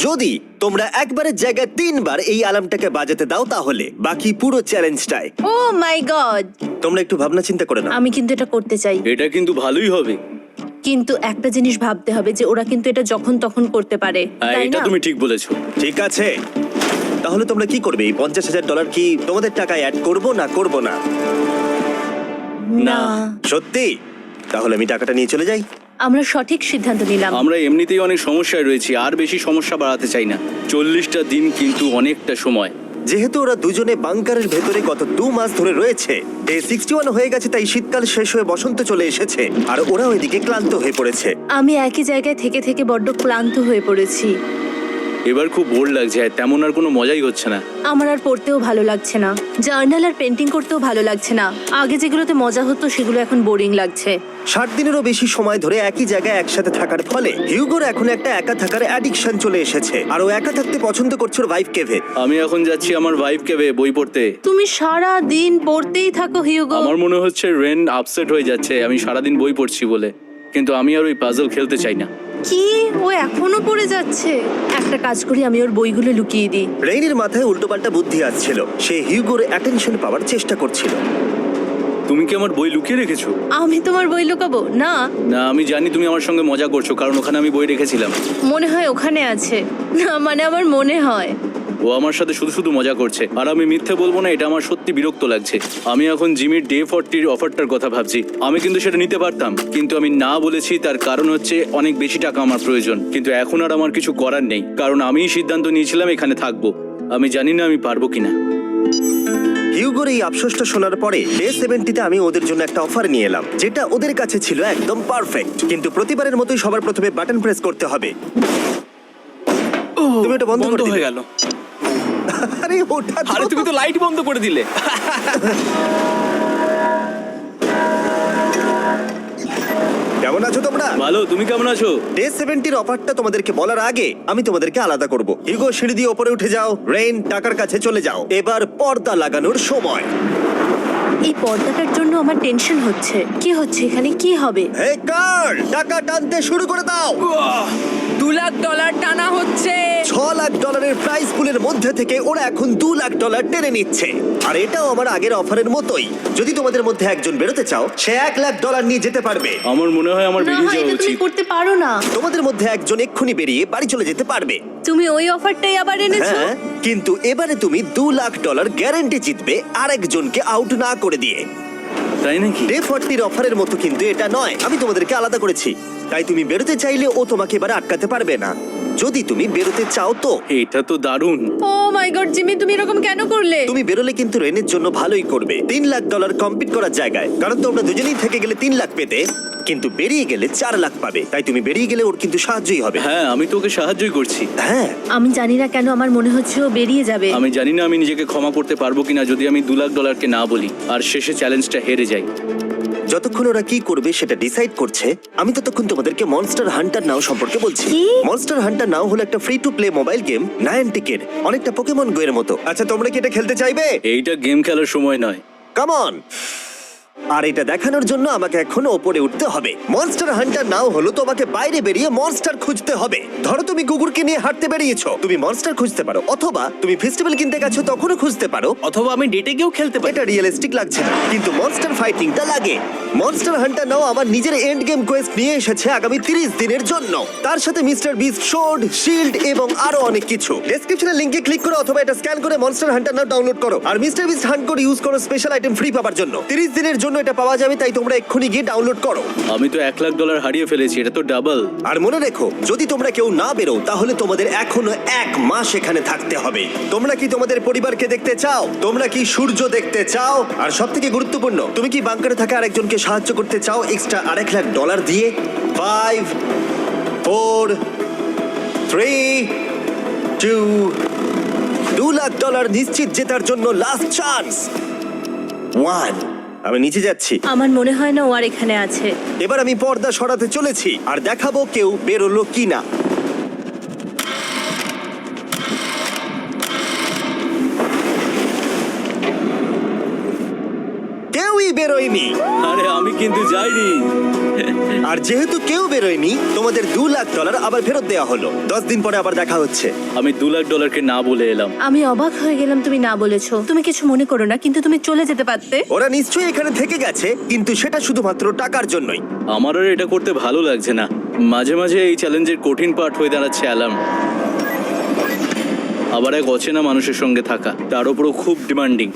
A: যদি তোমরা একবারের জায়গায় 3 বার এই অ্যালার্মটাকে বাজাতে দাও, তাহলে বাকি পুরো চ্যালেঞ্জটাই।
B: ও মাই গড!
A: তোমরা একটু ভাবনা চিন্তা করে নাও।
B: আমি কিন্তু এটা করতে চাই,
C: এটা কিন্তু ভালোই হবে।
B: কিন্তু একটা জিনিস ভাবতে হবে যে ওরা কিন্তু এটা যখন তখন করতে পারে,
C: হ্যাঁ,
B: তাই
C: এটা
B: না?
C: তুমি ঠিক বলেছো।
A: ঠিক আছে, তাহলে তোমরা কি করবে? এই $50,000 কি তোমাদের টাকায় অ্যাড করব না করব না?
B: না,
A: সত্যি? তাহলে আমি টাকাটা নিয়ে চলে যাই।
B: আমরা সঠিক সিদ্ধান্ত নিলাম।
C: আমরা এমনিতেই অনেক সমস্যায় রয়েছি, আর বেশি সমস্যা বাড়াতে চাই না। 40টা দিন কিন্তু অনেকটা সময়।
A: যেহেতু ওরা দুজনে বাংকারের ভেতরে গত 2 মাস ধরে রয়েছে, ডে 61 হয়ে গেছে, তাই শীতকাল শেষ হয়ে বসন্ত চলে এসেছে, আর ওরা ওইদিকে ক্লান্ত হয়ে পড়েছে।
B: আমি একই জায়গায় থেকে থেকে বড্ড ক্লান্ত হয়ে পড়েছি।
C: এবার খুব বোর লাগছে, আর তেমন আর কোনো মজাই হচ্ছে না।
B: আমার আর পড়তেও ভালো লাগছে না, জার্নাল আর পেন্টিং করতেও ভালো লাগছে না। আগে যেগুলোতে মজা হতো সেগুলো এখন বোরিং লাগছে।
A: 60 দিনেরও বেশি সময় ধরে একই জায়গায় একসাথে থাকার ফলে হিউগোর এখন একটা একা থাকার অ্যাডিকশন চলে এসেছে, আর ও একা থাকতে পছন্দ করছে ওর ভাইফ কেভে।
C: আমি এখন যাচ্ছি আমার ভাইফ কেবে বই পড়তে।
B: তুমি সারা দিন পড়তেই থাকো হিউগো।
C: আমার মনে হচ্ছে রেন আপসেট হয়ে যাচ্ছে আমি সারাদিন বই পড়ছি বলে, কিন্তু আমি আর ওই পাজল খেলতে চাই না।
B: কি, ও এখনো পড়ে যাচ্ছে? একটা কাজ করি, আমি ওর বইগুলো লুকিয়ে দিই।
A: রেইনের মাথায় উল্টোপাল্টা বুদ্ধি আসছিল। সে হিউগোর অ্যাটেনশন পাওয়ার চেষ্টা করছিল।
C: তুমি কি আমার বই লুকিয়ে রেখেছো?
B: আমি তোমার বই লুকাবো না?
C: না, আমি জানি তুমি আমার সঙ্গে মজা করছো, কারণ ওখানে আমি বই রেখেছিলাম।
B: মনে হয় ওখানে আছে। না মানে আমার মনে হয়।
C: ও আমার সাথে শুধু শুধু মজা করছে, আর আমি মিথ্যে বলবো না, এটা আমার সত্যি বিরক্ত লাগছে। আমি এখন জিমির ডে 40 অফারটার কথা ভাবছি। আমি কিন্তু সেটা নিতে পারতাম, কিন্তু আমি না বলেছি, তার কারণ হচ্ছে অনেক বেশি টাকা আমার প্রয়োজন। কিন্তু এখন আর আমার কিছু করার নেই, কারণ আমিই সিদ্ধান্ত নিয়েছিলাম এখানে থাকবো। আমি জানি না আমি পারবো কিনা।
A: হিউগোর এই আফসোসটা শোনার পরে ডে 70-তে আমি ওদের জন্য একটা অফার নিয়ে এলাম, যেটা ওদের কাছে ছিল একদম পারফেক্ট। কিন্তু প্রতিবারের মতোই সবার প্রথমে বাটন প্রেস করতে হবে। তুমি এটা বন্ধ করে
D: হয়ে
A: দিলে।
D: গেল।
A: আরে ওটা তো-
D: আরে তুমি তো লাইট বন্ধ করে দিলে।
A: কেমন আছো তোমরা?
C: ভালো, তুমি কেমন আছো?
A: ডে 70-র অফারটা তোমাদেরকে বলার আগে আমি তোমাদেরকে আলাদা করব। হিউগো, সিঁড়ি দিয়ে ওপরে উঠে যাও। রেইন, টাকার কাছে চলে যাও। এবার পর্দা লাগানোর সময়।
B: এই পর্দাটার জন্য আমার টেনশন হচ্ছে। কি হচ্ছে এখানে, কি হবে?
A: হে কার্ল, টাকা টানতে শুরু করে দাও।
F: $2 লাখ টানা হচ্ছে।
A: $6 লাখ প্রাইস পুলের মধ্যে থেকে ওরা এখন $2 লাখ টেনে নিচ্ছে। আর এটাও আমার আগের অফারের মতোই। যদি তোমাদের মধ্যে একজন বেরোতে চাও, সে $1 লাখ নিয়ে যেতে পারবে।
C: আমার মনে হয় আমার
B: না,
C: বেরিয়ে যাওয়া
B: এটা তুমি
C: উচিত।
B: করতে পারো না।
A: তোমাদের মধ্যে একজন এক্ষুনি বেরিয়ে বাড়ি চলে যেতে পারবে।
B: তুমি ওই অফারটাই আবার এনেছো।
A: হ্যাঁ, কিন্তু এবারে তুমি $2 লাখ গ্যারান্টি জিতবে আরেকজনকে আউট না করে দিয়ে।
C: তাই নাকি?
A: ডে 40-র অফারের মতো কিন্তু এটা নয়। আমি তোমাদেরকে আলাদা করেছি, তাই তুমি বেরোতে চাইলে ও তোমাকে এবারে আটকাতে পারবে না। যদি তুমি বেরোতে চাও তো।
C: এটা তো দারুণ।
B: ও মাই গড জিমি, তুমি এরকম কেন করলে?
A: তুমি বেরোলে কিন্তু রেনের জন্য ভালোই করবে। $3 লাখ কম্পিট করার জায়গায়, কারণ তোমরা দুজনেই থেকে গেলে 3 লাখ পেতে, কিন্তু বেরিয়ে গেলে 4 লাখ পাবে। তাই তুমি বেরিয়ে গেলে ওর কিন্তু সাহায্যই হবে।
C: হ্যাঁ, আমি তোকে সাহায্যই করছি।
A: হ্যাঁ,
B: আমি জানি না কেন আমার মনে হচ্ছে ও বেরিয়ে যাবে।
C: আমি জানি না আমি নিজেকে ক্ষমা করতে পারবো কিনা যদি আমি $2 লাখ না বলি আর শেষে চ্যালেঞ্জটা হেরে যাই।
A: যতক্ষণ ওরা কি করবে সেটা ডিসাইড করছে, আমি ততক্ষণ তোমাদেরকে মনস্টার হান্টার নাও সম্পর্কে বলছি।
B: কি?
A: মনস্টার হান্টার নাও হলো একটা free to play mobile game, নায়ান্টিকের, অনেকটা পোকেমন গো এর মতো। আচ্ছা, তোমরা কি এটা খেলতে চাইবে?
C: এইটা গেম খেলার সময় নয়।
A: Come on. আর এটা দেখানোর জন্য আমাকে এখন ওপরে উঠতে হবে। মনস্টার হান্টার নাও হলো তোমাকে বাইরে বেরিয়ে মনস্টার খুঁজতে হবে। ধরো তুমি কুকুরকে নিয়ে হাঁটতে বেরিয়েছো, তুমি মনস্টার খুঁজতে পারো, অথবা তুমি ফেস্টিভ্যাল কিনতে গেছো তখনও খুঁজতে পারো।
D: অথবা আমি ডেটে গিয়েও খেলতে পারি।
A: এটা রিয়েলিস্টিক লাগছে না, কিন্তু মনস্টার ফাইটিংটা লাগে। মনস্টার হান্টার নাও আমার নিজের এন্ড গেম কোয়েস্ট নিয়ে এসেছে আগামী 30 দিনের জন্য। তার সাথে মিস্টার বিস্ট সোর্ড, শিল্ড এবং আরো অনেক কিছু। ডেসক্রিপশনে লিংকে ক্লিক করো অথবা এটা স্ক্যান করে মনস্টার হান্টার নাও ডাউনলোড করো। আর Mister Beast hunt code use করো স্পেশাল আইটেম ফ্রি পাওয়ার জন্য। 30 দিনের জন্য এটা পাওয়া যাবে, তাই তোমরা এক্ষুনি গিয়ে ডাউনলোড করো।
C: আমি তো $1 লাখ হারিয়ে ফেলেছি, এটা তো ডাবল।
A: আর মনে রেখো, যদি তোমরা কেউ না বেরো তাহলে তোমাদের এখনো 1 মাস এখানে থাকতে হবে। তোমরা কি তোমাদের পরিবারকে দেখতে চাও? তোমরা কি সূর্য দেখতে চাও? আর সবথেকে গুরুত্বপূর্ণ, তুমি কি বাংকারে থাকা আরেকজনকে সাহায্য করতে চাও এক্সট্রা $1 লাখ দিয়ে? 5 4 3 2 $2 লাখ নিশ্চিত জেতার জন্য লাস্ট চান্স। 1। আমি নিচে যাচ্ছি।
B: আমার মনে হয় না ও আর এখানে আছে।
A: এবার আমি পর্দা সরাতে চলেছি আর দেখাবো কেউ বেরোলো কিনা। কেউই বেরোয়নি।
C: আরে আমি কিন্তু যাইনি।
A: আর যেহেতু কেউ বেরোয়নি, তোমাদের $2 লাখ আবার ফেরত দেওয়া হলো। 10 দিন পরে আবার দেখা হচ্ছে।
C: আমি $2 লাখ না বলে এলাম।
B: আমি অবাক হয়ে গেলাম তুমি না বলেছো। তুমি কিছু মনে করো না, কিন্তু তুমি চলে যেতে পারতে।
A: ওরা নিশ্চয়ই এখানে থেকে গেছে, কিন্তু সেটা শুধুমাত্র টাকার জন্যই।
C: আমার আর এটা করতে ভালো লাগছে না। মাঝে মাঝে এই চ্যালেঞ্জের কঠিন পার্ট হয়ে দাঁড়াচ্ছে অ্যালার্ম। আবার এক অচেনা মানুষের সঙ্গে থাকা, তার উপরও খুব ডিমান্ডিং।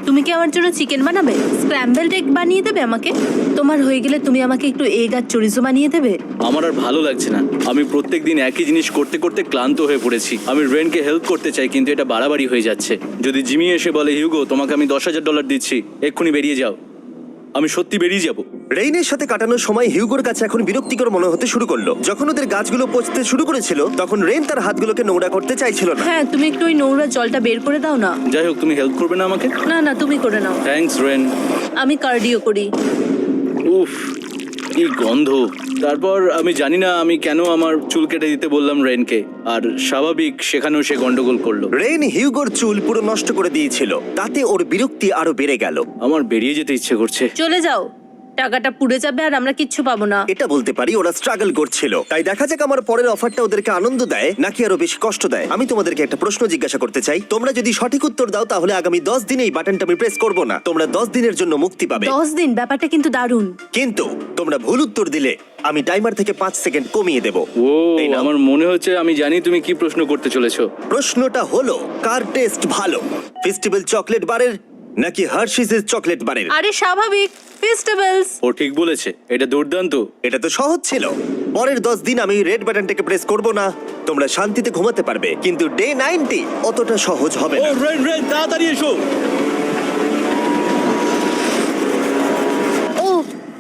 B: তুমি কি আমার জন্য চিকেন বানাবে? স্ক্র্যাম্বলড এগ বানিয়ে দেবে আমাকে? তোমার হয়ে গেলে তুমি আমাকে একটু এগ আর চরিজো বানিয়ে দেবে?
C: আমার আর ভালো লাগছে না। আমি প্রত্যেকদিন একই জিনিস করতে করতে ক্লান্ত হয়ে পড়েছি। আমি রেনকে হেল্প করতে চাই, কিন্তু এটা বাড়াবাড়ি হয়ে যাচ্ছে। যদি জিমি এসে বলে, হিউগো তোমাকে আমি $10,000 দিচ্ছি, এক্ষুনি বেরিয়ে যাও, আমি সত্যি বেরিয়ে যাব।
A: রেইনের সাথে কাটানোর সময় হিউগোর কাছে এখন বিরক্তিকর মনে হতে শুরু করলো। যখন ওদের গাছগুলো পচতে শুরু করেছিল, তখন রেইন তার হাতগুলোকে নোংরা করতে চাইছিল না।
B: হ্যাঁ, তুমি একটু ওই নোংরা জলটা বের করে দাও না।
C: যাই হোক, তুমি হেল্প করবে না আমাকে?
B: না না, তুমি করে নাও।
C: Thanks Ren.
B: আমি কার্ডিও করি।
C: উফ, কি গন্ধ। তারপর আমি জানি না আমি কেন আমার চুল কেটে দিতে বললাম রেনকে, আর স্বাভাবিক সেখানেও সে গন্ডগোল করলো।
A: রেইন হিউগোর চুল পুরো নষ্ট করে দিয়েছিল, তাতে ওর বিরক্তি আরো বেড়ে গেল।
C: আমার বেরিয়ে যেতে ইচ্ছে করছে।
B: চলে যাও, টাকাটা পুড়ে যাবে আর আমরা কিচ্ছু পাবো না।
A: এটা বলতে পারি ওরা স্ট্রাগল করছিল, তাই দেখা যাক আমার পরের অফারটা ওদেরকে আনন্দ দেয় নাকি আরো বেশি কষ্ট দেয়। আমি তোমাদেরকে একটা প্রশ্ন জিজ্ঞাসা করতে চাই, তোমরা যদি সঠিক উত্তর দাও তাহলে আগামী 10 দিনে এই বাটনটা আমি প্রেস করব না, তোমরা 10 দিনের জন্য মুক্তি পাবে।
B: 10 দিন, ব্যাপারটা কিন্তু দারুণ।
A: কিন্তু তোমরা ভুল উত্তর দিলে আমি টাইমার থেকে 5 সেকেন্ড কমিয়ে দেব।
C: ও
A: এই নাও।
C: আমার মনে হচ্ছে আমি জানি তুমি কি প্রশ্ন করতে চলেছো।
A: প্রশ্নটা হলো কার টেস্ট ভালো, ফেস্টিভ্যাল চকলেট বারের নাকি হার্শিসের চকলেট বারের?
B: আরে স্বাভাবিক, ফেস্টিভ্যালস।
C: ও ঠিক বলেছে, এটা দুর্দান্ত।
A: এটা তো সহজ ছিল। পরের 10 দিন আমি রেড বাটনটাকে প্রেস করব না, তোমরা শান্তিতে ঘুমাতে পারবে। কিন্তু ডে 90 অতটা সহজ হবে
C: ও
A: না।
C: রেন রেন তাড়াতাড়ি এসো।
B: ও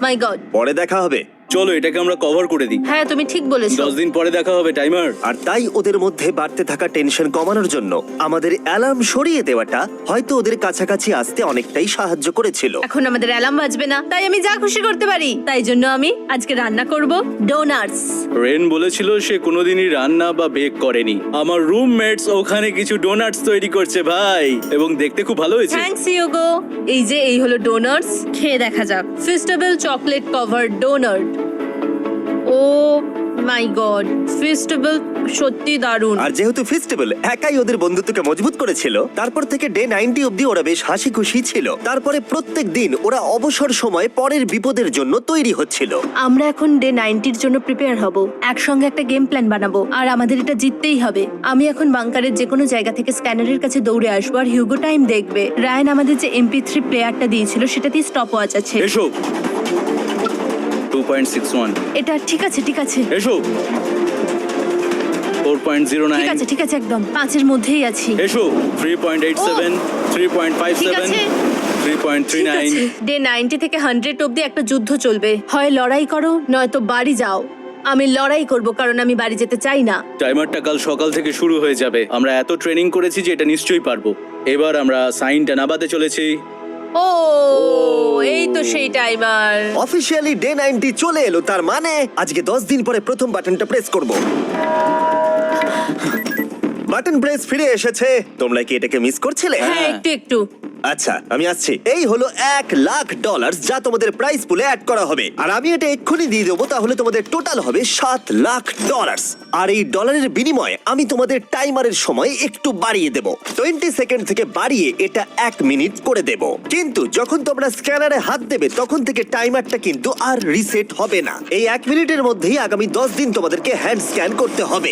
B: মাই গড।
A: পরে দেখা হবে।
C: চলো এটাকে আমরা কভার করে দিই।
B: হ্যাঁ তুমি ঠিক বলেছো।
C: 10 দিন পরে দেখা হবে টাইমার।
A: আর তাই ওদের মধ্যে বাড়তে থাকা টেনশন কমানোর জন্য আমাদের অ্যালার্ম সরিয়ে দেওয়াটা হয়তো ওদের কাছাকাছি আসতে অনেকটাই সাহায্য করেছিল।
B: এখন আমাদের অ্যালার্ম বাজবে না, তাই আমি যা খুশি করতে পারি। তাই জন্য আমি আজকে রান্না করব ডোনাটস।
C: রেন বলেছিল সে কোনোদিনই রান্না বা বেক করেনি। আমার রুমমেটস ওখানে কিছু ডোনাটস তৈরি করছে ভাই, এবং দেখতে খুব ভালো হয়েছে।
B: থ্যাঙ্কস ইয়োগো। এই হলো ডোনাটস, খেয়ে দেখা যাক। Festival chocolate covered donut. Oh my god, festival সত্যি দারুণ।
A: আর যেহেতু ফেস্টিভ্যাল একাই ওদের বন্ধুত্বকে মজবুত করেছিল, তারপর থেকে ডে 90 অব্দি ওরা বেশ হাসি খুশি ছিল। তারপরে প্রত্যেক দিন ওরা অবসর সময় পরের বিপদের জন্য তৈরি হচ্ছিল।
B: আমরা এখন ডে 90-র জন্য প্রিপেয়ার হব, একসঙ্গে একটা গেম প্ল্যান বানাবো, আর আমাদের এটা জিততেই হবে। আমি এখন বাংকারের যে কোনো জায়গা থেকে স্ক্যানারের কাছে দৌড়ে আসবো, আর হিউগো টাইম দেখবে। রায়ান আমাদের যে MP3 প্লেয়ারটা দিয়েছিল সেটাতেই স্টপ ওয়াচ আছে।
C: এসো 2.61।
B: এটা ঠিক আছে, ঠিক আছে,
C: এসো 4.09।
B: ঠিক আছে, একদম 5-এর মধ্যেই আছি।
C: এসো 3.87,
B: ঠিক
C: 3.57,
B: আছে।
C: 3.39।
B: ডে 90 থেকে 100 অব্দি একটা যুদ্ধ চলবে। হয় লড়াই করো নয়তো বাড়ি যাও। আমি লড়াই করব, কারণ আমি বাড়ি যেতে চাই না।
C: টাইমারটা কাল সকাল থেকে শুরু হয়ে যাবে। আমরা এত ট্রেনিং করেছি যে এটা নিশ্চয়ই পারবো। এবার আমরা সাইনটা নামাতে চলেছি।
B: ও এই তো সেই টাইমার।
A: অফিসিয়ালি ডে 90 চলে এলো, তার মানে আজকে 10 দিন পরে প্রথম বাটনটা প্রেস করব। বাটন প্রেস ফিরে এসেছে। তোমরা কি এটাকে মিস করছিলে?
B: হ্যাঁ একটু।
A: আচ্ছা আমি আসছি। এই হলো $1,00,000 যা তোমাদের প্রাইস পুলে অ্যাড করা হবে, আর আমি এটা এক্ষুনি দিয়ে দেবো। তাহলে তোমাদের টোটাল হবে $7,00,000। আর এই ডলারের বিনিময়ে আমি তোমাদের টাইমারের সময় একটু বাড়িয়ে দেব। 20 সেকেন্ড থেকে বাড়িয়ে এটা 1 মিনিট করে দেব। কিন্তু যখন তোমরা স্ক্যানারে হাত দেবে তখন থেকে টাইমারটা কিন্তু আর রিসেট হবে না। এই 1 মিনিটের মধ্যেই আগামী 10 দিন তোমাদেরকে হ্যান্ড স্ক্যান করতে হবে।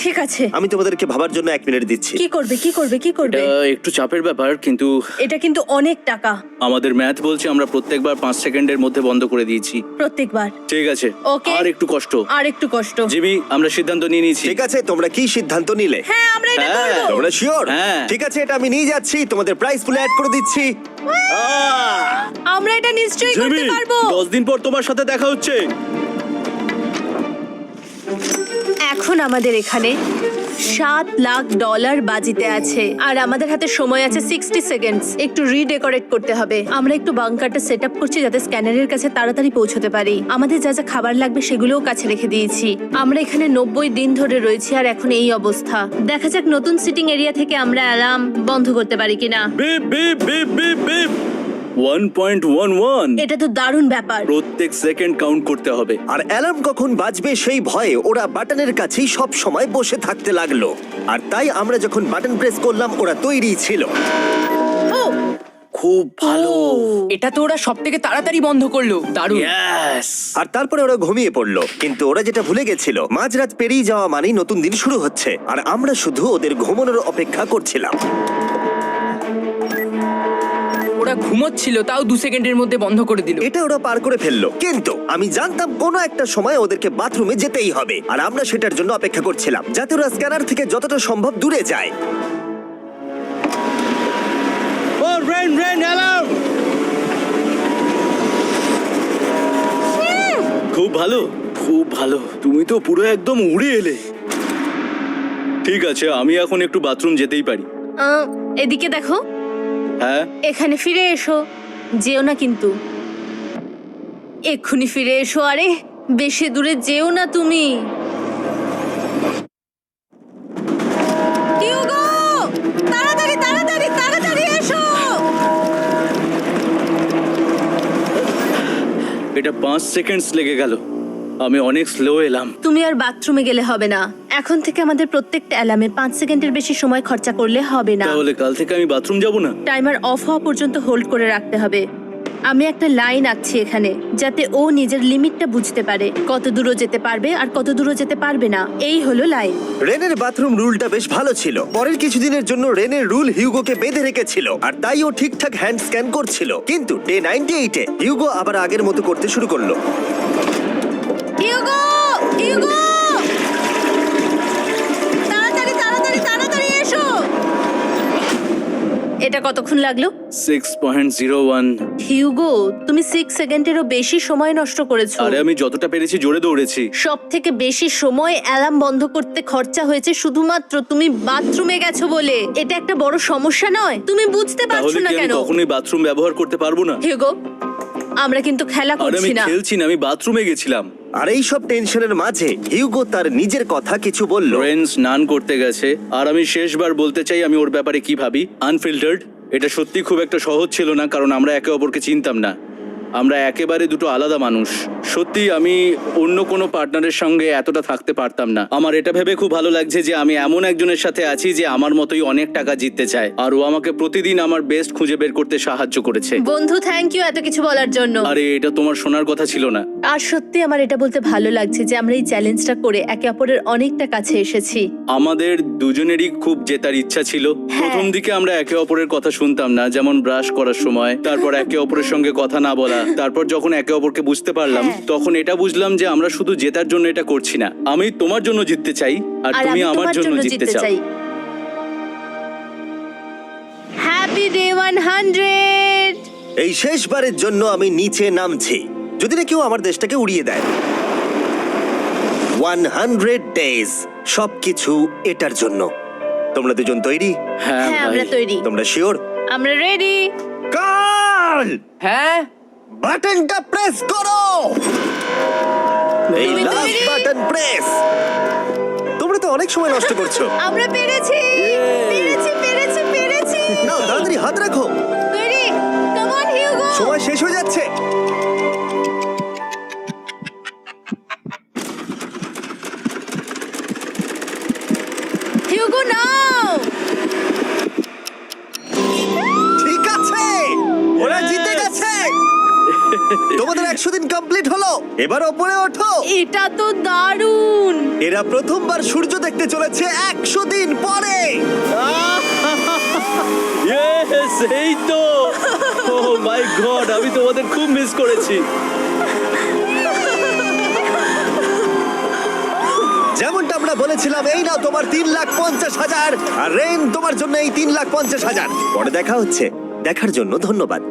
B: ঠিক আছে,
A: আমি তোমাদেরকে ভাবার জন্য 1 মিনিট দিচ্ছি।
B: কি করবে?
C: এটা একটু চাপের ব্যাপার, কিন্তু
B: এটা কিন্তু অনেক টাকা
C: আমাদের ম্যাথ বলছে আমরা প্রত্যেকবার 5 সেকেন্ডের মধ্যে বন্ধ করে দিয়েছি।
B: প্রত্যেকবার।
C: ঠিক আছে,
B: Okay.
C: আর একটু কষ্ট।
B: আর একটু কষ্ট।
C: জিমি, আমরা সিদ্ধান্ত নিয়ে নিয়েছি।
A: ঠিক আছে, তোমরা কি সিদ্ধান্ত নিলে?
B: হ্যাঁ আমরা এটা
C: হ্যাঁ।
B: করব।
A: তোমরা শিওর?
C: হ্যাঁ।
A: ঠিক আছে, এটা আমি নিয়ে যাচ্ছি, তোমাদের প্রাইস পুলে অ্যাড করে দিচ্ছি।
B: আমরা এটা নিশ্চয়ই করতে
C: জিমি,
B: পারবো।
C: 10 দিন পর তোমার সাথে দেখা হচ্ছে।
B: এখন আমাদের এখানে $7,00,000 বাজিতে আছে, আর আমাদের হাতে সময় আছে 60 সেকেন্ডস। একটু রিডেকোরেট করতে হবে। আমরা একটু বাংকারটা সেট আপ করছি যাতে স্ক্যানারের কাছে তাড়াতাড়ি পৌঁছতে পারি। আমাদের যা যা খাবার লাগবে সেগুলোও কাছে রেখে দিয়েছি। আমরা এখানে 90 দিন ধরে রয়েছি, আর এখন এই অবস্থা। দেখা যাক নতুন সিটিং এরিয়া থেকে আমরা অ্যালার্ম বন্ধ করতে পারি কিনা।
C: Beep beep beep beep beep 1.11।
B: এটা তো দারুণ ব্যাপার।
C: প্রত্যেক সেকেন্ড কাউন্ট করতে হবে।
A: আর অ্যালার্ম কখন বাজবে সেই ভয়ে ওরা বাটনের কাছেই সব সময় বসে থাকতে লাগলো। আর তাই আমরা যখন বাটন প্রেস করলাম ওরা তৈরি ছিল।
B: ও
C: খুব ভালো।
F: এটা তো ওরা সব থেকে তাড়াতাড়ি বন্ধ করলো। দারুণ।
C: ইয়েস।
A: আর তারপরে ওরা ঘুমিয়ে পড়লো। কিন্তু ওরা যেটা ভুলে গেছিল, মাঝরাত পেরিয়ে যাওয়া মানেই নতুন দিন শুরু হচ্ছে, আর আমরা শুধু ওদের ঘুমানোর অপেক্ষা করছিলাম।
F: ওরা ঘুমোচ্ছিল, তাও 2 সেকেন্ডের মধ্যে বন্ধ করে দিল।
A: এটা ওরা পার করে ফেললো, কিন্তু আমি জানতাম কোনো একটা সময় ওদেরকে বাথরুমে যেতেই হবে, আর আমরা সেটার জন্য অপেক্ষা করছিলাম যাতে ওরা স্ক্যানার থেকে যতটা সম্ভব দূরে যায়।
C: ও রেন রেন অ্যালার্ম। খুব ভালো, খুব ভালো। তুমি তো পুরো একদম উড়ে এলে। ঠিক আছে, আমি এখন একটু বাথরুম যেতেই পারি।
B: এদিকে দেখো,
C: হ্যাঁ
B: এখানে ফিরে এসো। যেও না কিন্তু, এক্ষুনি ফিরে এসো। আরে বেশি দূরে যেও না তুমি। হিউগো, তাড়াতাড়ি তাড়াতাড়ি তাড়াতাড়ি এসো।
C: এটা 5 সেকেন্ডস লেগে গেল। আমি অনেক স্লো এলাম।
B: তুমি আর বাথরুমে গেলে হবে না। এখন থেকে আমাদের প্রত্যেকটা অ্যালার্মে 5 সেকেন্ডের বেশি সময় খরচা করলে হবে না।
C: তাহলে কাল থেকে আমি বাথরুম যাব না?
B: টাইমার অফ হওয়া পর্যন্ত হোল্ড করে রাখতে হবে। আমি একটা লাইন আঁকছি এখানে, যাতে ও নিজের লিমিটটা বুঝতে পারে, কত দূরও যেতে পারবে আর কত দূরও যেতে পারবে না। এই হলো লাইন।
A: রেনের বাথরুম রুলটা বেশ ভালো ছিল। পরের কিছুদিনের জন্য রেনের রুল হিউগোকে বেঁধে রেখেছিল, আর তাই ও ঠিকঠাক হ্যান্ড স্ক্যান করছিল। কিন্তু ডে 98-এ হিউগো আবার আগের মতো করতে শুরু করলো।
B: হিউগো, হিউগো, তাড়াতাড়ি তাড়াতাড়ি তাড়াতাড়ি এসো। এটা কতক্ষণ লাগলো?
C: 6.01।
B: হিউগো, তুমি 6 সেকেন্ডেরও বেশি সময় নষ্ট করেছো।
C: আরে আমি যতটা পেরেছি জোরে দৌড়েছি।
B: সব থেকে বেশি সময় অ্যালার্ম বন্ধ করতে খরচা হয়েছে শুধুমাত্র তুমি বাথরুমে গেছো বলে। এটা একটা বড় সমস্যা নয়? তুমি বুঝতে পারছো
C: তাহলে
B: না
C: কি আমি
B: কেন?
C: কখনোই বাথরুম ব্যবহার করতে পারবো না?
B: হিউগো, আমরা কিন্তু খেলা
C: আরে আমি
B: করছি না।
C: খেলছি না, আমি বাথরুমে গেছিলাম।
A: আর এই সব টেনশনের মাঝে হিউগো তার নিজের কথা কিছু বলল।
C: রেন স্নান করতে গেছে, আর আমি শেষবার বলতে চাই আমি ওর ব্যাপারে কি ভাবি। আনফিল্টার্ড। এটা সত্যি খুব একটা সহজ ছিল না, কারণ আমরা একে অপরকে চিনতাম না। আমরা একেবারে দুটো আলাদা মানুষ। সত্যি আমি অন্য কোনো পার্টনারের সঙ্গে এতটা থাকতে পারতাম না। আমার এটা ভেবে খুব ভালো লাগছে যে আমি এমন একজনের সাথে আছি যে আমার মতোই অনেক টাকা জিততে চায়, আর ও আমাকে প্রতিদিন আমার বেস্ট খুঁজে বের করতে সাহায্য করেছে।
B: বন্ধু, থ্যাংক ইউ এত কিছু বলার জন্য।
C: আরে এটা তোমার শোনার কথা ছিল না।
B: আর সত্যি আমার এটা বলতে ভালো লাগছে যে আমরা এই চ্যালেঞ্জটা করে একে অপরের অনেকটা কাছে এসেছি।
C: আমাদের দুজনেরই খুব জেতার ইচ্ছা ছিল। প্রথম দিকে আমরা একে অপরের কথা শুনতাম না, যেমন ব্রাশ করার সময়, তারপর একে অপরের সঙ্গে কথা না বলা। তারপর যখন একে অপরকে বুঝতে পারলাম, তখন এটা বুঝলাম যে আমরা শুধু জেতার জন্য এটা করছি না। আমি তোমার জন্য জিততে চাই, আর
B: আর
C: তুমি
B: আমি
C: আমার
B: তোমার
C: জন্য
B: জন্য
C: জিততে
B: জিততে
C: চাও।
B: চাই। Happy day 100।
A: এই শেষবারের জন্য আমি নিচে নামছি, যদি না কেউ আমার দেশটাকে উড়িয়ে দেয়। 100 ডেজ, সবকিছু এটার জন্য। তোমরা দুজন তৈরি?
C: হ্যাঁ
B: হ্যাঁ, আমরা
C: ভাই।
B: তৈরি।
A: তোমরা শিওর?
B: আমরা রেডি।
A: কাল
F: হ্যাঁ,
A: বাটনটা প্রেস করো। এই
B: তুমি
A: লাস্ট
B: তৈরি?
A: Button press. তোমরা তো অনেক সময় নষ্ট করছো।
B: আমরা পেরেছি, পেরেছি, পেরেছি, পেরেছি।
A: নাও তাড়াতাড়ি হাত রাখো,
B: তৈরি? Come on Hugo.
A: সময় শেষ হয়ে যাচ্ছে।
B: হিউগো নাও।
A: ঠিক আছে, ওরা জিতে গেছে। তোমাদের 100 দিন কমপ্লিট হলো। এবার ওপরে ওঠো।
B: এটা তো দারুণ।
A: এরা প্রথমবার সূর্য দেখতে চলেছে 100 দিন পরে।
C: Yes, এই তো। Oh my God, আমি তোমাদের খুব মিস করেছি।
A: যেমনটা আমরা বলেছিলাম, এই নাও তোমার 3,50,000, আর রেন তোমার জন্য এই 3,50,000। পরে দেখা হচ্ছে। দেখার জন্য ধন্যবাদ।